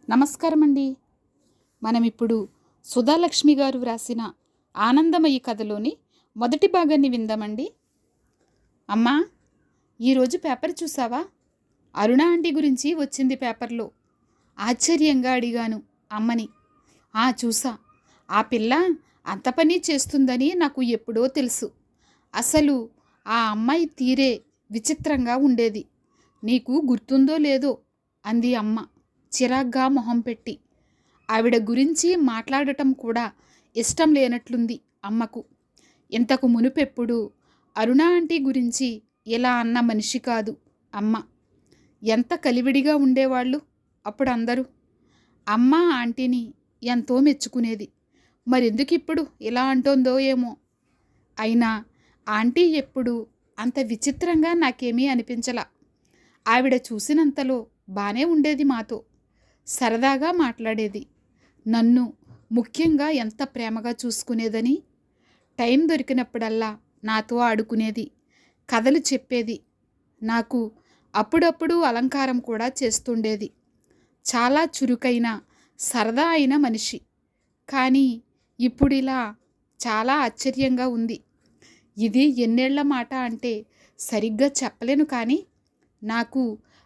నమస్కారం అండి. మనం ఇప్పుడు సుధాలక్ష్మి గారు వ్రాసిన ఆనందమయి కథలోని మొదటి భాగాన్ని విందామండి. అమ్మా, ఈరోజు పేపర్ చూసావా? అరుణ ఆంటీ గురించి వచ్చింది పేపర్లో. ఆశ్చర్యంగా అడిగాను అమ్మని. చూసా. ఆ పిల్ల అంత పని చేస్తుందని నాకు ఎప్పుడో తెలుసు. అసలు ఆ అమ్మాయి తీరే విచిత్రంగా ఉండేది. నీకు గుర్తుందో లేదో అంది అమ్మ చిరాగ్గా మొహం పెట్టి. ఆవిడ గురించి మాట్లాడటం కూడా ఇష్టం లేనట్లుంది అమ్మకు. ఇంతకు మునుపెప్పుడు అరుణ ఆంటీ గురించి ఇలా అన్న మనిషి కాదు అమ్మ. ఎంత కలివిడిగా ఉండేవాళ్ళు అప్పుడు అందరూ. అమ్మ ఆంటీని ఎంతో మెచ్చుకునేది. మరెందుకిప్పుడు ఇలా అంటోందో ఏమో. అయినా ఆంటీ ఎప్పుడు అంత విచిత్రంగా నాకేమీ అనిపించలా. ఆవిడ చూసినంతలో బానే ఉండేది మాతో. సరదాగా మాట్లాడేది. నన్ను ముఖ్యంగా ఎంత ప్రేమగా చూసుకునేదని. టైం దొరికినప్పుడల్లా నాతో ఆడుకునేది, కథలు చెప్పేది. నాకు అప్పుడప్పుడు అలంకారం కూడా చేస్తుండేది. చాలా చురుకైన సరదా అయిన మనిషి. కానీ ఇప్పుడిలా చాలా ఆశ్చర్యంగా ఉంది. ఇది ఎన్నేళ్ల మాట అంటే సరిగ్గా చెప్పలేను, కానీ నాకు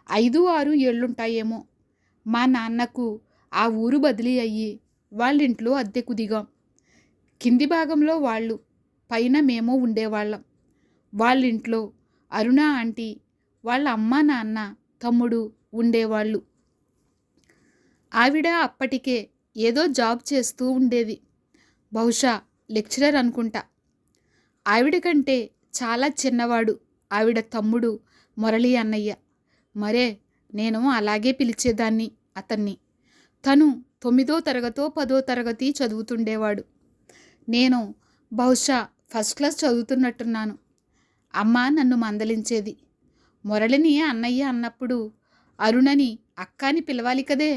5-6 ఏళ్లుంటాయేమో. మా నాన్నకు ఆ ఊరు బదిలీ అయ్యి వాళ్ళింట్లో అద్దెకు దిగాం. కింది భాగంలో వాళ్ళు, పైన మేము ఉండేవాళ్ళం. వాళ్ళింట్లో అరుణ ఆంటీ, వాళ్ళ అమ్మ నాన్న, తమ్ముడు ఉండేవాళ్ళు. ఆవిడ అప్పటికే ఏదో జాబ్ చేస్తూ ఉండేది. బహుశా లెక్చరర్ అనుకుంటా. ఆవిడ కంటే చాలా చిన్నవాడు ఆవిడ తమ్ముడు మురళి అన్నయ్య. మరే నేను అలాగే పిలిచేదాన్ని అతన్ని. తను 9వ తరగతో 10వ తరగతి చదువుతుండేవాడు. నేను బహుశా ఫస్ట్ క్లాస్ చదువుతున్నట్టున్నాను. అమ్మ నన్ను మందలించేది. మురళిని అన్నయ్య అన్నప్పుడు అరుణని అక్క అని పిలవాలి కదే,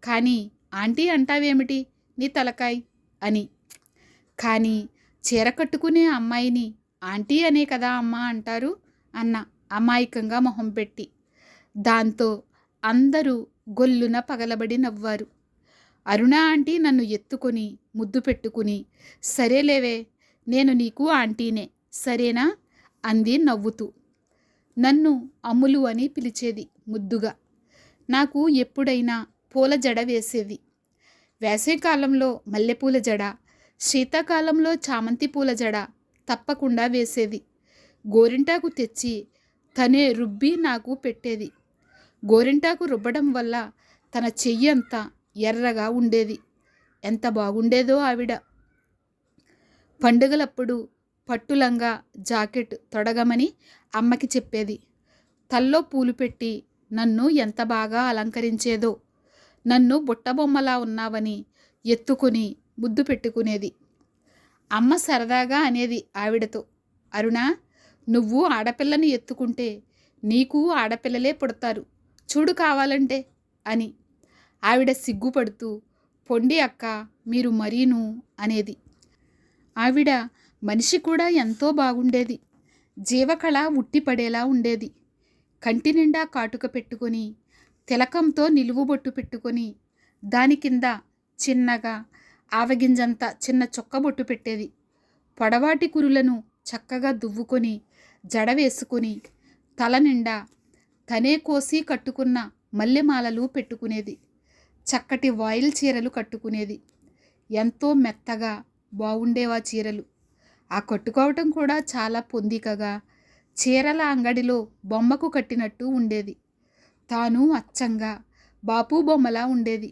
కానీ ఆంటీ అంటావేమిటి నీ తలకాయ్ అని. కానీ చీర కట్టుకునే అమ్మాయిని ఆంటీ అనే కదా అమ్మ అంటారు అన్న అమాయకంగా మొహం పెట్టి. దాంతో అందరూ గొల్లున పగలబడి నవ్వారు. అరుణ ఆంటీ నన్ను ఎత్తుకొని ముద్దు పెట్టుకుని, సరేలేవే, నేను నీకు ఆంటీనే సరేనా అంది నవ్వుతూ. నన్ను అమ్ములు అని పిలిచేది ముద్దుగా. నాకు ఎప్పుడైనా పూల జడ వేసేది. వేసవికాలంలో మల్లెపూల జడ, శీతాకాలంలో చామంతి పూల జడ తప్పకుండా వేసేది. గోరింటాకు తెచ్చి తనే రుబ్బి నాకు పెట్టేది. గోరింటాకు రుబ్బడం వల్ల తన చెయ్యంతా ఎర్రగా ఉండేది. ఎంత బాగుండేదో ఆవిడ. పండుగలప్పుడు పట్టులంగా జాకెట్ తొడగమని అమ్మకి చెప్పేది. తల్లో పూలు పెట్టి నన్ను ఎంత బాగా అలంకరించేదో. నన్ను బుట్టబొమ్మలా ఉన్నావని ఎత్తుకుని ముద్దు పెట్టుకునేది. అమ్మ సరదాగా అనేది ఆవిడతో, అరుణ, నువ్వు ఆడపిల్లని ఎత్తుకుంటే నీకు ఆడపిల్లలే పుడతారు చూడు కావాలంటే అని. ఆవిడ సిగ్గుపడుతూ, పొండి అక్క మీరు మరీను అనేది. ఆవిడ మనిషి కూడా ఎంతో బాగుండేది. జీవకళ ఉట్టిపడేలా ఉండేది. కంటి నిండా కాటుక పెట్టుకొని, తిలకంతో నిలువుబొట్టు పెట్టుకొని, దాని కింద చిన్నగా ఆవగింజంత చిన్న చొక్కబొట్టు పెట్టేది. పొడవాటి కురులను చక్కగా దువ్వుకొని జడ వేసుకొని, తల నిండా తనే కోసి కట్టుకున్న మల్లెమాలలు పెట్టుకునేది. చక్కటి వాయిల్ చీరలు కట్టుకునేది. ఎంతో మెత్తగా బాగుండేవా చీరలు. ఆ కట్టుకోవటం కూడా చాలా పొందికగా, చీరల అంగడిలో బొమ్మకు కట్టినట్టు ఉండేది. తాను అచ్చంగా బాపు బొమ్మలా ఉండేది.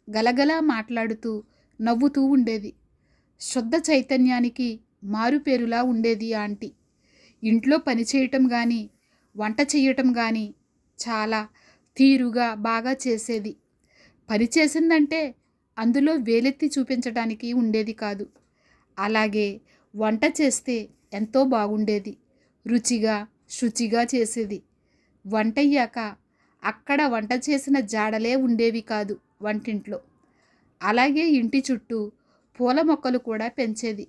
గలగలా మాట్లాడుతూ నవ్వుతూ ఉండేది. శుద్ధ చైతన్యానికి మారుపేరులా ఉండేది ఆంటీ. ఇంట్లో పని చేయటం కానీ, వంట చేయటం కానీ చాలా తీరుగా బాగా చేసేది. పని చేసిందంటే అందులో వేలెత్తి చూపించడానికి ఉండేది కాదు. అలాగే వంట చేస్తే ఎంతో బాగుండేది. రుచిగా శుచిగా చేసేది. వంటయ్యాక అక్కడ వంట చేసిన జాడలే ఉండేవి కాదు వంటింట్లో. అలాగే ఇంటి చుట్టూ పూల మొక్కలు కూడా పెంచేది.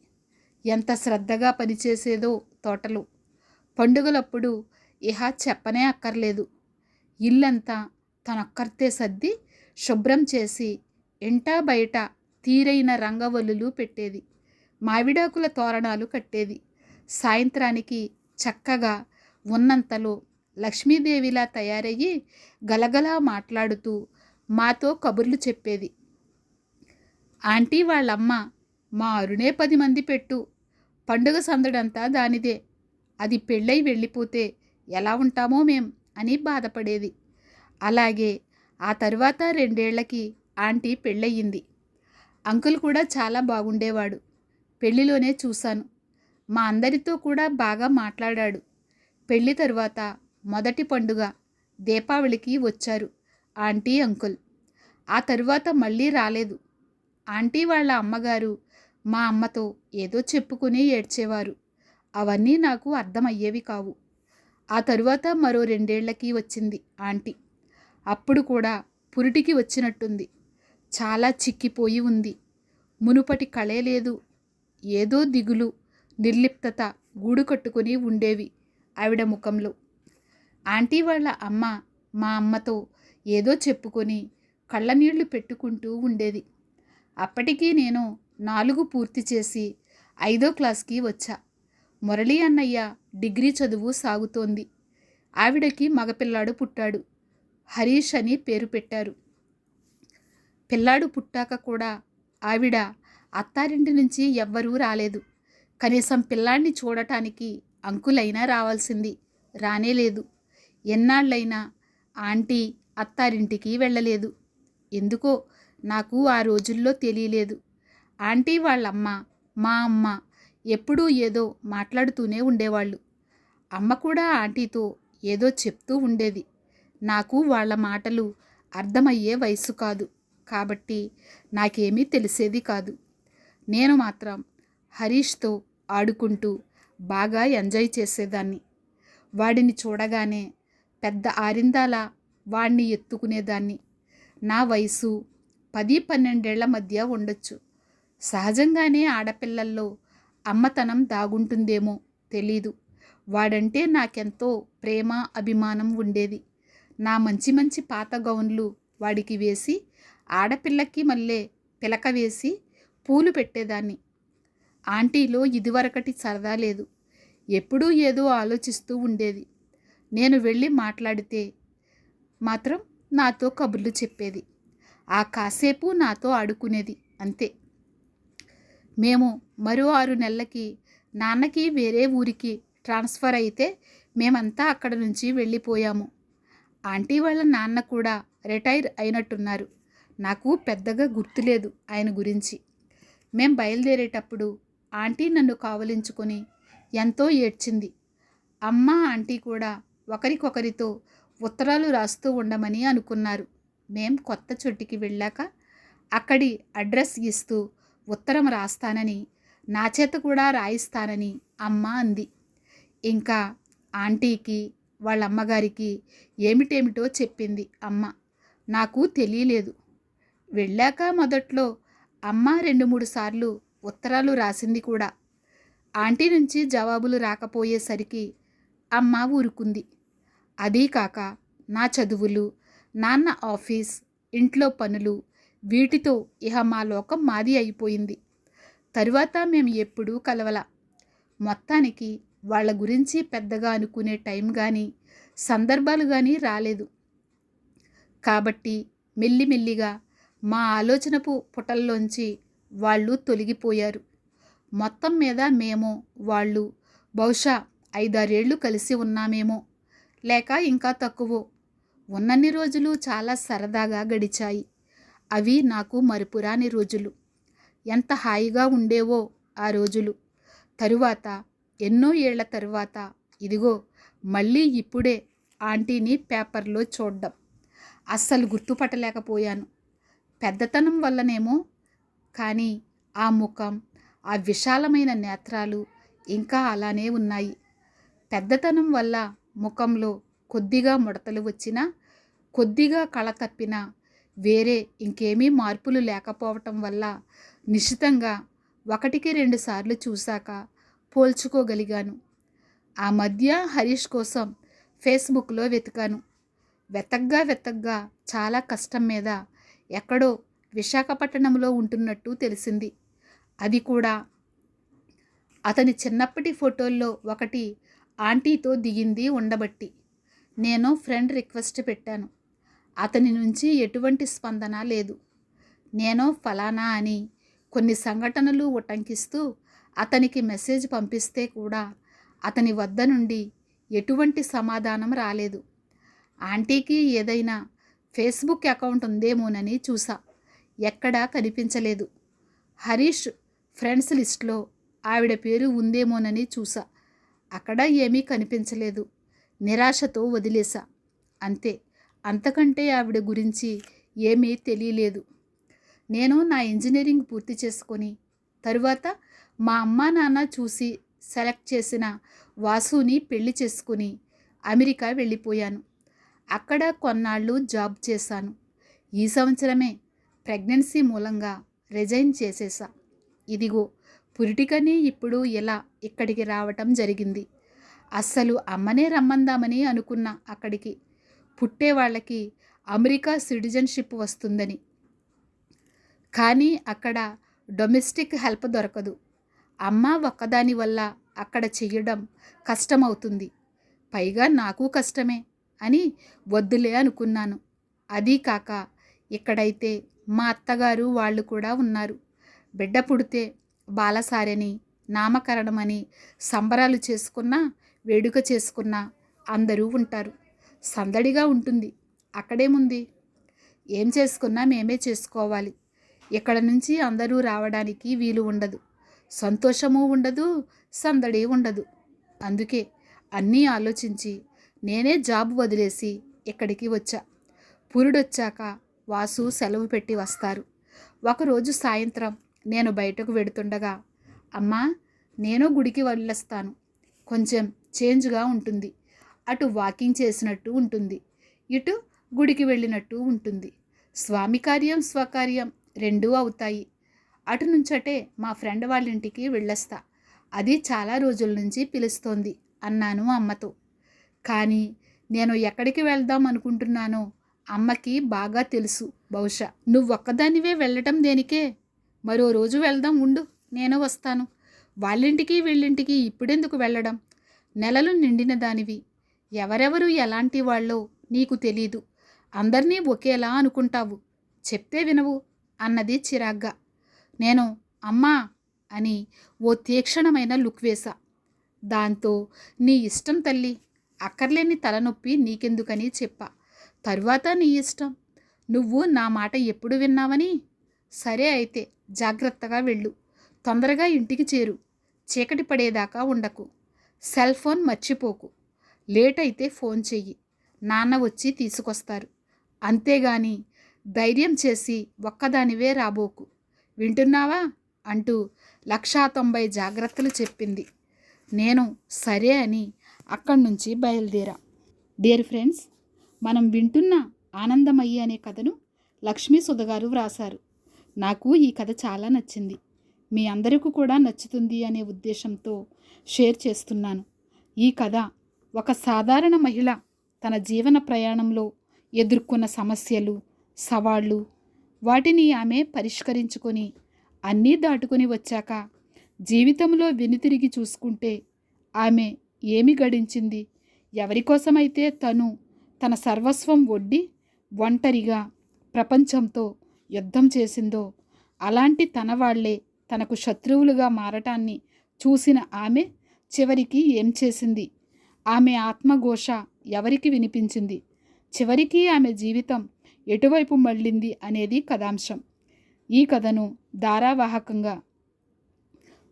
ఎంత శ్రద్ధగా పనిచేసేదో తోటలో. పండుగలప్పుడు ఇహ చెప్పనే అక్కర్లేదు. ఇల్లంతా తనొక్కర్తే సర్ది శుభ్రం చేసి ఇంటా బయట తీరైన రంగవల్లులు పెట్టేది. మామిడాకుల తోరణాలు కట్టేది. సాయంత్రానికి చక్కగా ఉన్నంతలో లక్ష్మీదేవిలా తయారయ్యి గలగలా మాట్లాడుతూ మాతో కబుర్లు చెప్పేది. ఆంటీ వాళ్ళమ్మ, మా అరుణే 10 మంది పెట్టు, పండుగ సందడంతా దానిదే, అది పెళ్ళై వెళ్ళిపోతే ఎలా ఉంటామో మేం అని బాధపడేది. అలాగే ఆ తర్వాత 2 ఏళ్లకి ఆంటీ పెళ్ళయింది. అంకుల్ కూడా చాలా బాగుండేవాడు. పెళ్లిలోనే చూశాను. మా అందరితో కూడా బాగా మాట్లాడాడు. పెళ్లి తరువాత మొదటి పండుగ దీపావళికి వచ్చారు ఆంటీ అంకుల్. ఆ తరువాత మళ్ళీ రాలేదు. ఆంటీ వాళ్ళ అమ్మగారు మా అమ్మతో ఏదో చెప్పుకుని ఏడ్చేవారు. అవన్నీ నాకు అర్థమయ్యేవి కావు. ఆ తరువాత మరో 2 ఏళ్లకి వచ్చింది ఆంటీ. అప్పుడు కూడా పురిటికి వచ్చినట్టుంది. చాలా చిక్కిపోయి ఉంది. మునుపటి కళే లేదు. ఏదో దిగులు, నిర్లిప్తత గూడు కట్టుకుని ఉండేవి ఆవిడ ముఖంలో. ఆంటీ వాళ్ళ అమ్మ మా అమ్మతో ఏదో చెప్పుకొని కళ్ళనీళ్లు పెట్టుకుంటూ ఉండేది. అప్పటికీ నేను 4 పూర్తి చేసి 5వ క్లాస్కి వచ్చా. మురళీ అన్నయ్య డిగ్రీ చదువు సాగుతోంది. ఆవిడకి మగపిల్లాడు పుట్టాడు. హరీష్ అని పేరు పెట్టారు. పిల్లాడు పుట్టాక కూడా ఆవిడ అత్తారింటి నుంచి ఎవ్వరూ రాలేదు. కనీసం పిల్లాడిని చూడటానికి అంకులైనా రావాల్సింది. రానేలేదు. ఎన్నాళ్ళైనా ఆంటీ అత్తారింటికి వెళ్ళలేదు. ఎందుకో నాకు ఆ రోజుల్లో తెలియలేదు. ఆంటీ వాళ్ళమ్మ, మా అమ్మ ఎప్పుడూ ఏదో మాట్లాడుతూనే ఉండేవాళ్ళు. అమ్మ కూడా ఆంటీతో ఏదో చెప్తూ ఉండేది. నాకు వాళ్ళ మాటలు అర్థమయ్యే వయసు కాదు కాబట్టి నాకేమీ తెలిసేది కాదు. నేను మాత్రం హరీష్తో ఆడుకుంటూ బాగా ఎంజాయ్ చేసేదాన్ని. వాడిని చూడగానే పెద్ద ఆరిందాలా వాణ్ణి ఎత్తుకునేదాన్ని. నా వయసు 10-12 ఏళ్ల మధ్య ఉండొచ్చు. సహజంగానే ఆడపిల్లల్లో అమ్మతనం దాగుంటుందేమో తెలీదు. వాడంటే నాకెంతో ప్రేమ, అభిమానం ఉండేది. నా మంచి మంచి పాత గౌన్లు వాడికి వేసి ఆడపిల్లకి మళ్ళీ పిలక వేసి పూలు పెట్టేదాన్ని. ఆంటీలో ఇదివరకటి సరదా లేదు. ఎప్పుడూ ఏదో ఆలోచిస్తూ ఉండేది. నేను వెళ్ళి మాట్లాడితే మాత్రం నాతో కబుర్లు చెప్పేది. ఆ కాసేపు నాతో ఆడుకునేది అంతే. మేము మరో 6 నెలలకి నాన్నకి వేరే ఊరికి ట్రాన్స్ఫర్ అయితే మేమంతా అక్కడ నుంచి వెళ్ళిపోయాము. ఆంటీ వాళ్ళ నాన్న కూడా రిటైర్ అయినట్టున్నారు. నాకు పెద్దగా గుర్తులేదు ఆయన గురించి. మేం బయలుదేరేటప్పుడు ఆంటీ నన్ను కావలించుకొని ఎంతో ఏడ్చింది. అమ్మ, ఆంటీ కూడా ఒకరికొకరితో ఉత్తరాలు రాస్తూ ఉండమని అనుకున్నారు. మేం కొత్త చోటికి వెళ్ళాక అక్కడి అడ్రస్ ఇస్తూ ఉత్తరం రాస్తానని, నా చేత కూడా రాయిస్తానని అమ్మ అంది. ఇంకా ఆంటీకి వాళ్ళ అమ్మగారికి ఏమిటేమిటో చెప్పింది అమ్మ. నాకు తెలియలేదు. వెళ్ళాక మొదట్లో అమ్మ 2-3 సార్లు ఉత్తరాలు రాసింది కూడా. ఆంటీ నుంచి జవాబులు రాకపోయేసరికి అమ్మ ఊరుకుంది. అదీ కాక నా చదువులు, నాన్న ఆఫీస్, ఇంట్లో పనులు, వీటితో ఇహ మా లోకం మాది అయిపోయింది. తరువాత మేము ఎప్పుడూ కలవల. మొత్తానికి వాళ్ళ గురించి పెద్దగా అనుకునే టైం కానీ సందర్భాలు కానీ రాలేదు. కాబట్టి మెల్లిమెల్లిగా మా ఆలోచనపు పుటల్లోంచి వాళ్ళు తొలగిపోయారు. మొత్తం మీద మేము వాళ్ళు బహుశా 5-6 ఏళ్ళు కలిసి ఉన్నామేమో, లేక ఇంకా తక్కువో. ఉన్నన్ని రోజులు చాలా సరదాగా గడిచాయి. అవి నాకు మరుపురాని రోజులు. ఎంత హాయిగా ఉండేవో ఆ రోజులు. తరువాత ఎన్నో ఏళ్ల తరువాత ఇదిగో మళ్ళీ ఇప్పుడే ఆంటీని పేపర్లో చూడ్డం. అస్సలు గుర్తుపట్టలేకపోయాను. పెద్దతనం వల్లనేమో కానీ ఆ ముఖం, ఆ విశాలమైన నేత్రాలు ఇంకా అలానే ఉన్నాయి. పెద్దతనం వల్ల ముఖంలో కొద్దిగా ముడతలు వచ్చినా, కొద్దిగా కళ తప్పినా వేరే ఇంకేమీ మార్పులు లేకపోవటం వల్ల నిశితంగా 1-2 సార్లు చూశాక పోల్చుకోగలిగాను. ఆ మధ్య హరీష్ కోసం ఫేస్బుక్లో వెతికాను. వెతగ్గా చాలా కష్టం మీద ఎక్కడో విశాఖపట్నంలో ఉంటున్నట్టు తెలిసింది. అది కూడా అతని చిన్నప్పటి ఫోటోల్లో ఒకటి ఆంటీతో దిగింది ఉండబట్టి. నేను ఫ్రెండ్ రిక్వెస్ట్ పెట్టాను. అతని నుంచి ఎటువంటి స్పందన లేదు. నేను ఫలానా అని కొన్ని సంఘటనలు ఉటంకిస్తూ అతనికి మెసేజ్ పంపిస్తే కూడా అతని వద్ద నుండి ఎటువంటి సమాధానం రాలేదు. ఆంటీకి ఏదైనా ఫేస్బుక్ అకౌంట్ ఉందేమోనని చూసా. ఎక్కడా కనిపించలేదు. హరీష్ ఫ్రెండ్స్ లిస్ట్లో ఆవిడ పేరు ఉందేమోనని చూసా. అక్కడ ఏమీ కనిపించలేదు. నిరాశతో వదిలేశా. అంతే. అంతకంటే ఆవిడ గురించి ఏమీ తెలియలేదు. నేను నా ఇంజనీరింగ్ పూర్తి చేసుకొని తరువాత మా అమ్మా నాన్న చూసి సెలెక్ట్ చేసిన వాసుని పెళ్లి చేసుకుని అమెరికా వెళ్ళిపోయాను. అక్కడ కొన్నాళ్ళు జాబ్ చేశాను. ఈ సంవత్సరమే ప్రెగ్నెన్సీ మూలంగా రిజైన్ చేసేసా. ఇదిగో పురిటికని ఇప్పుడు ఇలా ఇక్కడికి రావటం జరిగింది. అస్సలు అమ్మనే రమ్మందామని అనుకున్నా అక్కడికి. పుట్టే వాళ్ళకి అమెరికా సిటిజన్షిప్ వస్తుందని. కానీ అక్కడ డొమెస్టిక్ హెల్ప్ దొరకదు. అమ్మ ఒక్కదాని వల్ల అక్కడ చెయ్యడం కష్టమవుతుంది. పైగా నాకు కష్టమే అని వద్దులే అనుకున్నాను. అదీ కాక ఇక్కడైతే మా అత్తగారు వాళ్ళు కూడా ఉన్నారు. బిడ్డ పుడితే బాలసారని నామకరణమని సంబరాలు చేసుకున్నా వేడుక చేసుకున్నా అందరూ ఉంటారు. సందడిగా ఉంటుంది. అక్కడేముంది? ఏం చేసుకున్నా మేమే చేసుకోవాలి. ఇక్కడ నుంచి అందరూ రావడానికి వీలు ఉండదు. సంతోషము ఉండదు, సందడి ఉండదు. అందుకే అన్నీ ఆలోచించి నేనే జాబ్ వదిలేసి ఇక్కడికి వచ్చా. పురుడొచ్చాక వాసు సెలవు పెట్టి వస్తారు. ఒకరోజు సాయంత్రం నేను బయటకు వెడుతుండగా, అమ్మా నేను గుడికి వెళ్ళొస్తాను, కొంచెం చేంజ్గా ఉంటుంది. అటు వాకింగ్ చేసినట్టు ఉంటుంది, ఇటు గుడికి వెళ్ళినట్టు ఉంటుంది. స్వామి కార్యం స్వకార్యం రెండూ అవుతాయి. అటు నుంచటే మా ఫ్రెండ్ వాళ్ళ ఇంటికి వెళ్ళొస్తా. అది చాలా రోజుల నుంచి పిలుస్తోంది అన్నాను అమ్మతో. కానీ నేను ఎక్కడికి వెళ్దాం అనుకుంటున్నానో అమ్మకి బాగా తెలుసు. బహుశా నువ్వొక్కదానివే వెళ్ళటం దేనికే? మరో రోజు వెళ్దాం ఉండు, నేను వస్తాను. వాళ్ళింటికి వీళ్ళింటికి ఇప్పుడెందుకు వెళ్ళడం? నెలలు నిండిన దానివి. ఎవరెవరు ఎలాంటి వాళ్ళో నీకు తెలీదు. అందరినీ ఒకేలా అనుకుంటావు. చెప్తే వినవు అన్నది చిరాగ్గా. నేను అమ్మా అని ఓ తీక్షణమైన లుక్ వేశా. దాంతో నీ ఇష్టం తల్లి, అక్కర్లేని తలనొప్పి నీకెందుకని చెప్పా. తరువాత నీ ఇష్టం. నువ్వు నా మాట ఎప్పుడు విన్నావని? సరే అయితే జాగ్రత్తగా వెళ్ళు. తొందరగా ఇంటికి చేరు. చీకటి పడేదాకా ఉండకు. సెల్ ఫోన్ మర్చిపోకు. లేట్ అయితే ఫోన్ చెయ్యి. నాన్న వచ్చి తీసుకొస్తారు. అంతేగాని ధైర్యం చేసి ఒక్కదానివే రాబోకు. వింటున్నావా అంటూ 190 జాగ్రత్తలు చెప్పింది. నేను సరే అని అక్కడి నుంచి బయలుదేరా. డియర్ ఫ్రెండ్స్, మనం వింటున్న ఆనందమయ్యి అనే కథను లక్ష్మీ సుధగారు వ్రాసారు. నాకు ఈ కథ చాలా నచ్చింది. మీ అందరికీ కూడా నచ్చుతుంది అనే ఉద్దేశంతో షేర్ చేస్తున్నాను. ఈ కథ ఒక సాధారణ మహిళ తన జీవన ప్రయాణంలో ఎదుర్కొన్న సమస్యలు, సవాళ్ళు, వాటిని ఆమె పరిష్కరించుకొని అన్నీ దాటుకొని వచ్చాక జీవితంలో వెనుతిరిగి చూసుకుంటే ఆమె ఏమి గడించింది, ఎవరికోసమైతే తన సర్వస్వం ఒడ్డి ఒంటరిగా ప్రపంచంతో యుద్ధం చేసిందో అలాంటి తన వాళ్లే తనకు శత్రువులుగా మారటాన్ని చూసిన ఆమె చివరికి ఏం చేసింది, ఆమె ఆత్మఘోష ఎవరికి వినిపించింది, చివరికి ఆమె జీవితం ఎటువైపు మళ్ళింది అనేది కథాంశం. ఈ కథను ధారావాహకంగా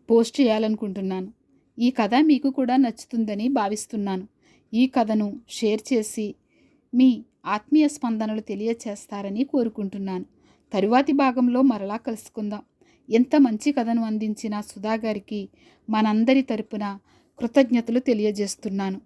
పోస్ట్ చేయాలనుకుంటున్నాను. ఈ కథ మీకు కూడా నచ్చుతుందని భావిస్తున్నాను. ఈ కథను షేర్ చేసి మీ ఆత్మీయ స్పందనలు తెలియచేస్తారని కోరుకుంటున్నాను. తరువాతి భాగంలో మరలా కలుసుకుందాం. ఎంత మంచి కథను అందించిన సుధా గారికి మనందరి తరపున కృతజ్ఞతలు తెలియజేస్తున్నాను.